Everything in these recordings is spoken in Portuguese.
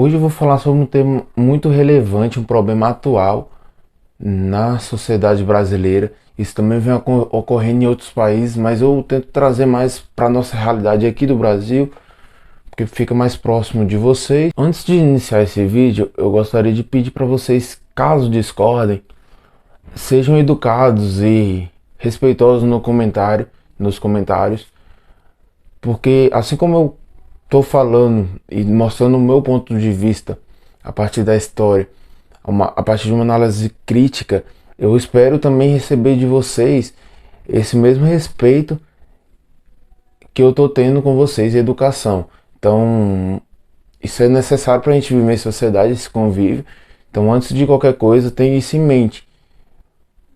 Hoje eu vou falar sobre um tema muito relevante, um problema atual na sociedade brasileira. Isso também vem ocorrendo em outros países, mas eu tento trazer mais para a nossa realidade aqui do Brasil, porque fica mais próximo de vocês. Antes de iniciar esse vídeo, eu gostaria de pedir para vocês, caso discordem, sejam educados e respeitosos nos comentários, porque assim como eu estou falando e mostrando o meu ponto de vista a partir da história, a partir de uma análise crítica, eu espero também receber de vocês esse mesmo respeito que eu estou tendo com vocês em educação. Então, isso é necessário para a gente viver em sociedade, esse convívio. Então, antes de qualquer coisa, tenha isso em mente.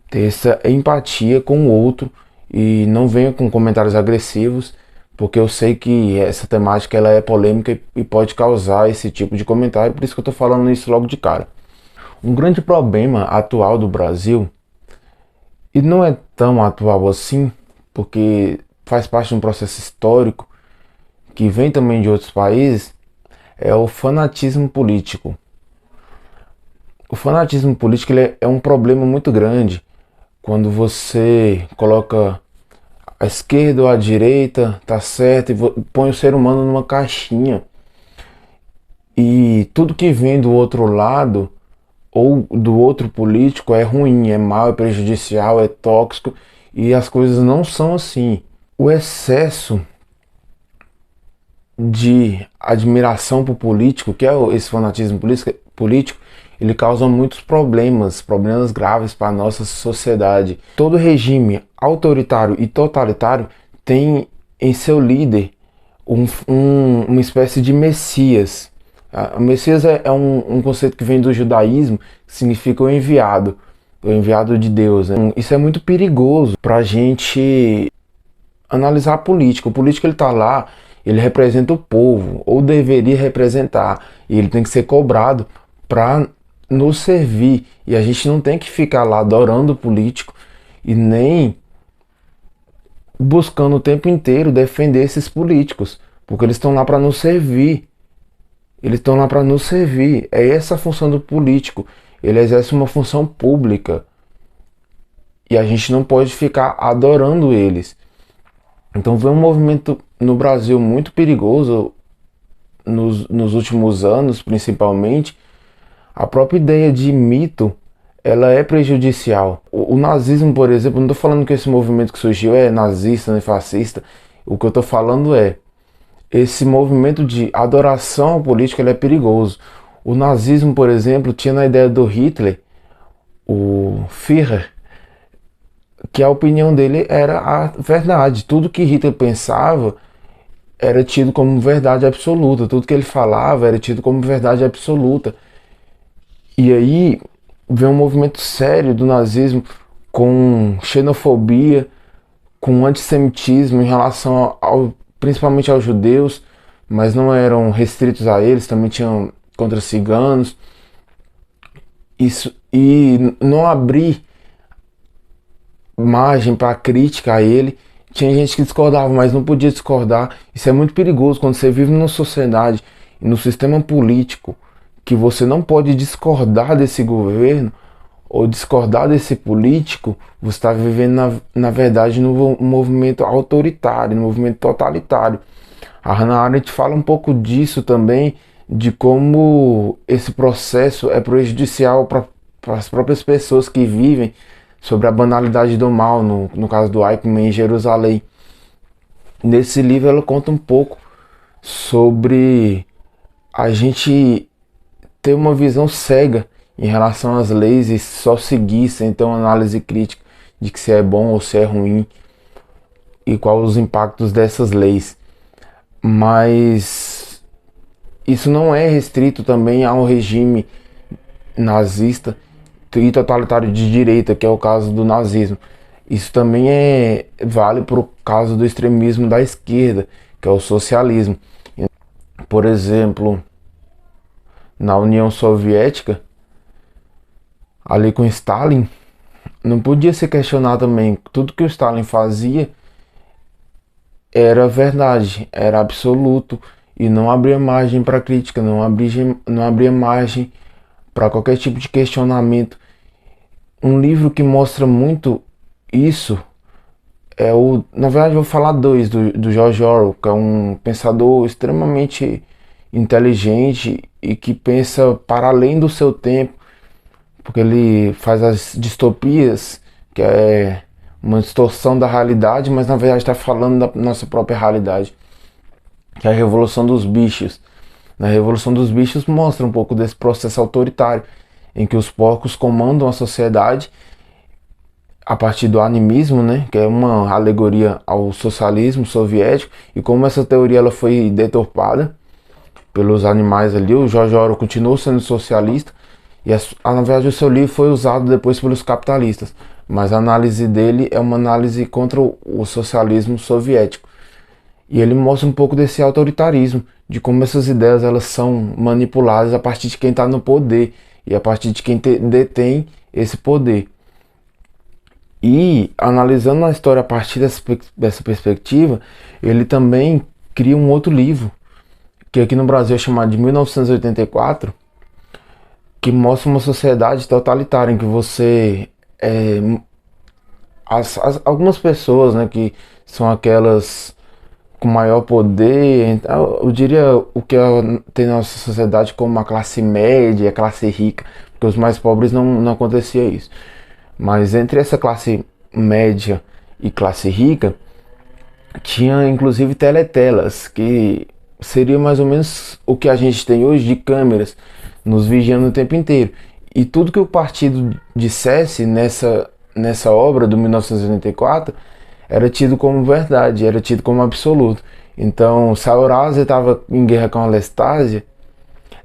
Ter essa empatia com o outro e não venha com comentários agressivos, porque eu sei que essa temática ela é polêmica e pode causar esse tipo de comentário, por isso que eu estou falando isso logo de cara. Um grande problema atual do Brasil, e não é tão atual assim, porque faz parte de um processo histórico que vem também de outros países, é o fanatismo político. O fanatismo político ele é um problema muito grande quando você coloca a esquerda ou a direita, tá certo, e põe o ser humano numa caixinha. E tudo que vem do outro lado ou do outro político é ruim, é mau, é prejudicial, é tóxico, e as coisas não são assim. O excesso de admiração por político, que é esse fanatismo político, ele causa muitos problemas graves para a nossa sociedade. Todo regime autoritário e totalitário tem em seu líder uma espécie de Messias. O Messias é um conceito que vem do judaísmo, que significa o enviado de Deus, né? Isso é muito perigoso para a gente analisar a política. O político ele está lá, ele representa o povo, ou deveria representar, e ele tem que ser cobrado para nos servir. E a gente não tem que ficar lá adorando o político e nem buscando o tempo inteiro defender esses políticos, porque eles estão lá para nos servir. Eles estão lá para nos servir. É essa a função do político. Ele exerce uma função pública. E a gente não pode ficar adorando eles. Então vem um movimento no Brasil muito perigoso nos últimos anos, principalmente. A própria ideia de mito, ela é prejudicial. O nazismo, por exemplo, não estou falando que esse movimento que surgiu é nazista nem fascista. O que eu estou falando é esse movimento de adoração ao político, ele é perigoso. O nazismo, por exemplo, tinha na ideia do Hitler, o Führer, que a opinião dele era a verdade. Tudo que Hitler pensava era tido como verdade absoluta. Tudo que ele falava era tido como verdade absoluta. E aí vem um movimento sério do nazismo com xenofobia, com antissemitismo em relação principalmente aos judeus, mas não eram restritos a eles, também tinham contra ciganos. Isso, e não abrir margem para crítica a ele. Tinha gente que discordava, mas não podia discordar. Isso é muito perigoso quando você vive numa sociedade e no sistema político que você não pode discordar desse governo ou discordar desse político. Você está vivendo na verdade no movimento autoritário, no movimento totalitário. A Hannah Arendt fala um pouco disso também, de como esse processo é prejudicial para as próprias pessoas que vivem sobre a banalidade do mal, no caso do Eichmann em Jerusalém. Nesse livro ela conta um pouco sobre a gente ter uma visão cega em relação às leis e só seguir sem ter uma análise crítica de que se é bom ou se é ruim e quais os impactos dessas leis. Mas isso não é restrito também ao regime nazista e totalitário de direita, que é o caso do nazismo. Isso também vale para o caso do extremismo da esquerda, que é o socialismo. Por exemplo, na União Soviética, ali com Stalin, não podia se questionar também. Tudo que o Stalin fazia era verdade, era absoluto. e não abria margem para crítica, não abria margem para qualquer tipo de questionamento. Um livro que mostra muito isso na verdade, eu vou falar dois, do George Orwell, que é um pensador extremamente inteligente e que pensa para além do seu tempo, porque ele faz as distopias, que é uma distorção da realidade, mas na verdade está falando da nossa própria realidade, que é a Revolução dos Bichos. Na Revolução dos Bichos mostra um pouco desse processo autoritário, em que os porcos comandam a sociedade a partir do animismo, né, que é uma alegoria ao socialismo soviético, e como essa teoria ela foi deturpada pelos animais ali, o George Orwell continuou sendo socialista, e na verdade o seu livro foi usado depois pelos capitalistas, mas a análise dele é uma análise contra o socialismo soviético. E ele mostra um pouco desse autoritarismo, de como essas ideias elas são manipuladas a partir de quem está no poder e a partir de quem detém esse poder. E analisando a história a partir dessa perspectiva, ele também cria um outro livro, que aqui no Brasil é chamado de 1984, que mostra uma sociedade totalitária em que você algumas pessoas, né, que são aquelas com maior poder, eu diria o que tem na nossa sociedade como a classe média, a classe rica, porque os mais pobres não acontecia isso. Mas entre essa classe média e classe rica, tinha inclusive teletelas, que seria mais ou menos o que a gente tem hoje de câmeras nos vigiando o tempo inteiro. E tudo que o partido dissesse nessa obra do 1984 era tido como verdade, era tido como absoluto. Então, se a Eurásia estava em guerra com a Lestásia,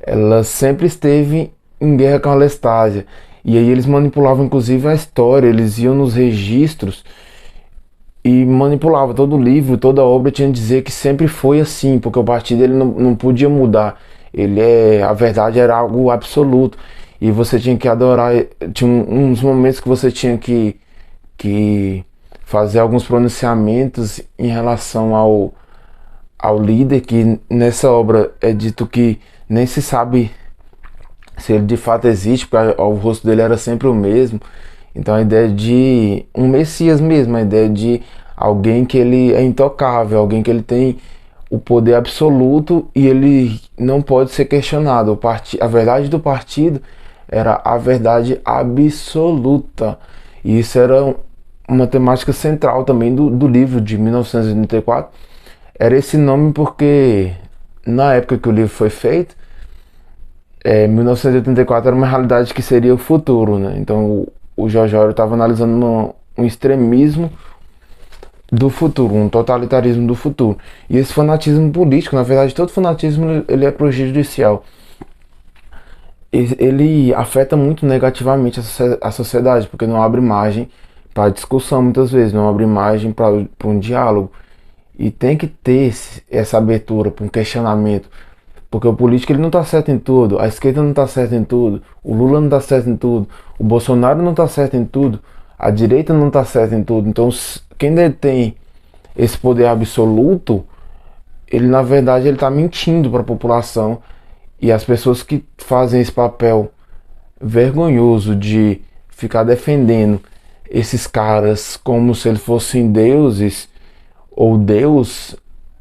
ela sempre esteve em guerra com a Lestásia. E aí eles manipulavam inclusive a história, eles iam nos registros e manipulavam todo o livro, toda a obra tinha que dizer que sempre foi assim, porque o partido ele não podia mudar. A verdade era algo absoluto e você tinha que adorar. Tinha uns momentos que você tinha que fazer alguns pronunciamentos em relação ao líder, que nessa obra é dito que nem se sabe se ele de fato existe, porque o rosto dele era sempre o mesmo. Então a ideia de um Messias mesmo, a ideia de alguém que ele é intocável, alguém que ele tem o poder absoluto e ele não pode ser questionado. A verdade do partido era a verdade absoluta. E isso era uma temática central também do livro de 1984. Era esse nome porque na época que o livro foi feito, 1984 era uma realidade que seria o futuro, né? Então o George Orwell estava analisando um extremismo do futuro, um totalitarismo do futuro. E esse fanatismo político, na verdade, todo fanatismo ele é prejudicial. Ele afeta muito negativamente a sociedade, porque não abre margem para discussão muitas vezes, não abre margem para um diálogo. E tem que ter essa abertura para um questionamento. Porque o político ele não está certo em tudo, a esquerda não está certa em tudo, o Lula não está certo em tudo, o Bolsonaro não está certo em tudo, a direita não está certa em tudo. Então quem detém esse poder absoluto, ele na verdade ele está mentindo para a população. E as pessoas que fazem esse papel vergonhoso de ficar defendendo esses caras como se eles fossem deuses ou Deus,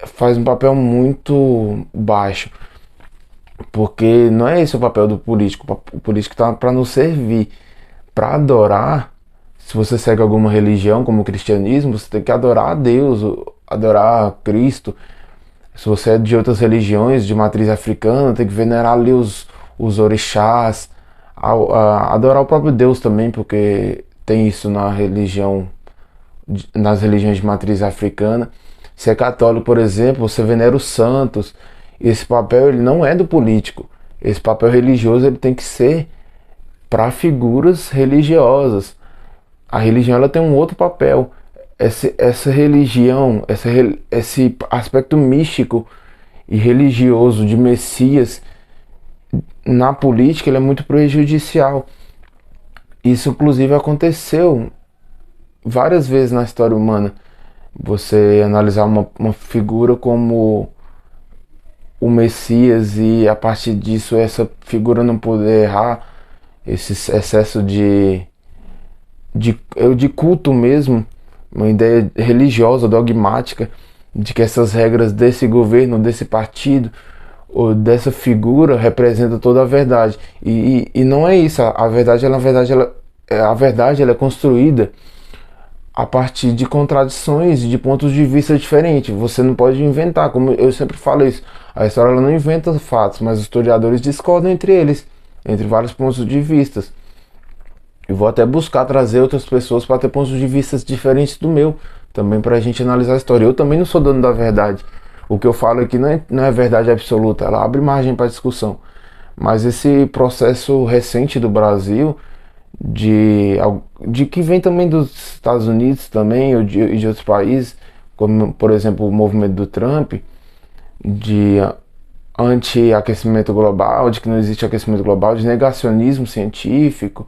faz um papel muito baixo. Porque não é esse o papel do político. O político está para nos servir, para adorar. Se você segue alguma religião, como o cristianismo, você tem que adorar a Deus, adorar a Cristo. Se você é de outras religiões, de matriz africana, tem que venerar ali os orixás, adorar o próprio Deus também, porque tem isso nas religiões de matriz africana. Se é católico, por exemplo, você venera os santos. Esse papel ele não é do político. Esse papel religioso ele tem que ser para figuras religiosas. A religião ela tem um outro papel. Essa religião, esse aspecto místico e religioso de Messias na política ele é muito prejudicial. Isso inclusive aconteceu várias vezes na história humana. Você analisar uma figura como o Messias e a partir disso essa figura não poder errar, esse excesso de culto mesmo, uma ideia religiosa, dogmática, de que essas regras desse governo, desse partido ou dessa figura representa toda a verdade. E não é isso. A verdade, a verdade ela é construída a partir de contradições, de pontos de vista diferentes. Você não pode inventar, como eu sempre falo isso. A história ela não inventa fatos, mas os historiadores discordam entre eles, entre vários pontos de vista. Eu vou até buscar trazer outras pessoas para ter pontos de vista diferentes do meu, também para a gente analisar a história. Eu também não sou dono da verdade. O que eu falo aqui não é verdade absoluta, ela abre margem para discussão. Mas esse processo recente do Brasil, de, de que vem também dos Estados Unidos também, ou de outros países, como por exemplo o movimento do Trump, de anti-aquecimento global, de que não existe aquecimento global, de negacionismo científico,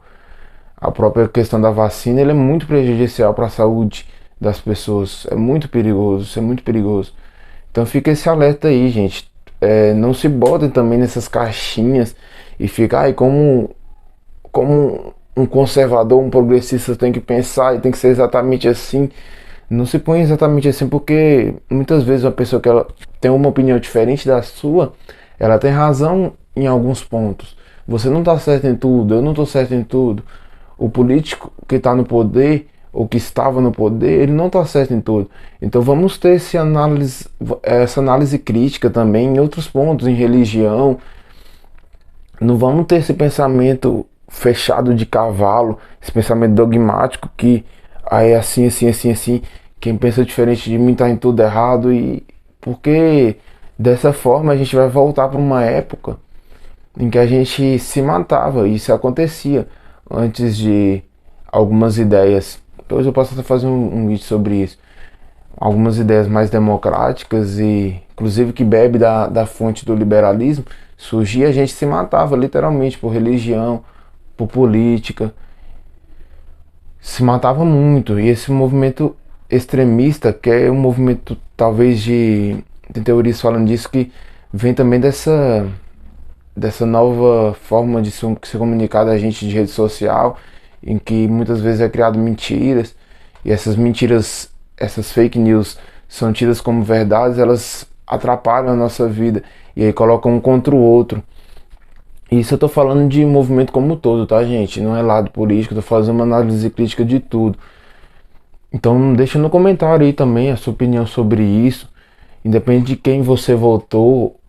a própria questão da vacina, ele é muito prejudicial para a saúde das pessoas. É muito perigoso, isso é muito perigoso. Então fica esse alerta aí, gente. Não se botem também nessas caixinhas e ficar aí como um conservador, um progressista tem que pensar e tem que ser exatamente assim. Não se põe exatamente assim porque muitas vezes uma pessoa que ela tem uma opinião diferente da sua, ela tem razão em alguns pontos. Você não está certo em tudo, eu não estou certo em tudo. O político que está no poder, ou que estava no poder, ele não está certo em tudo. Então vamos ter essa análise crítica também em outros pontos, em religião. Não vamos ter esse pensamento fechado de cavalo, esse pensamento dogmático que é assim, assim, assim, assim. Quem pensa diferente de mim está em tudo errado. E porque dessa forma a gente vai voltar para uma época em que a gente se matava, e isso acontecia antes de algumas ideias. Depois eu posso até fazer um vídeo sobre isso. Algumas ideias mais democráticas e inclusive que bebe da fonte do liberalismo, surgia, a gente se matava literalmente por religião, por política, se matava muito. E esse movimento extremista, que é um movimento talvez tem teorias falando disso, que vem também dessa nova forma de se comunicar da gente de rede social, em que muitas vezes é criado mentiras, e essas mentiras, essas fake news são tidas como verdades, elas atrapalham a nossa vida, e aí colocam um contra o outro. Isso eu tô falando de movimento como um todo, tá, gente? Não é lado político, eu tô fazendo uma análise crítica de tudo. Então deixa no comentário aí também a sua opinião sobre isso. Independente de quem você votou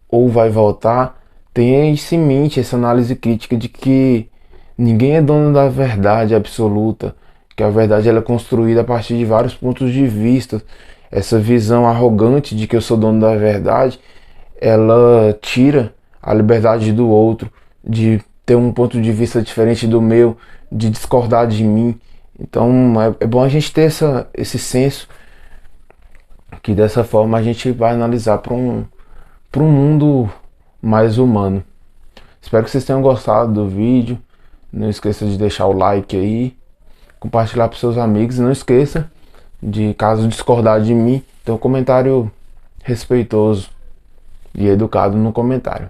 ou vai votar, tenha isso em mente, essa análise crítica de que ninguém é dono da verdade absoluta, que a verdade ela é construída a partir de vários pontos de vista. Essa visão arrogante de que eu sou dono da verdade, ela tira a liberdade do outro, de ter um ponto de vista diferente do meu, de discordar de mim. Então é bom a gente ter esse senso, que dessa forma a gente vai analisar para um mundo mais humano. Espero que vocês tenham gostado do vídeo. Não esqueça de deixar o like aí, compartilhar para seus amigos. E não esqueça de, caso discordar de mim, ter um comentário respeitoso e educado no comentário.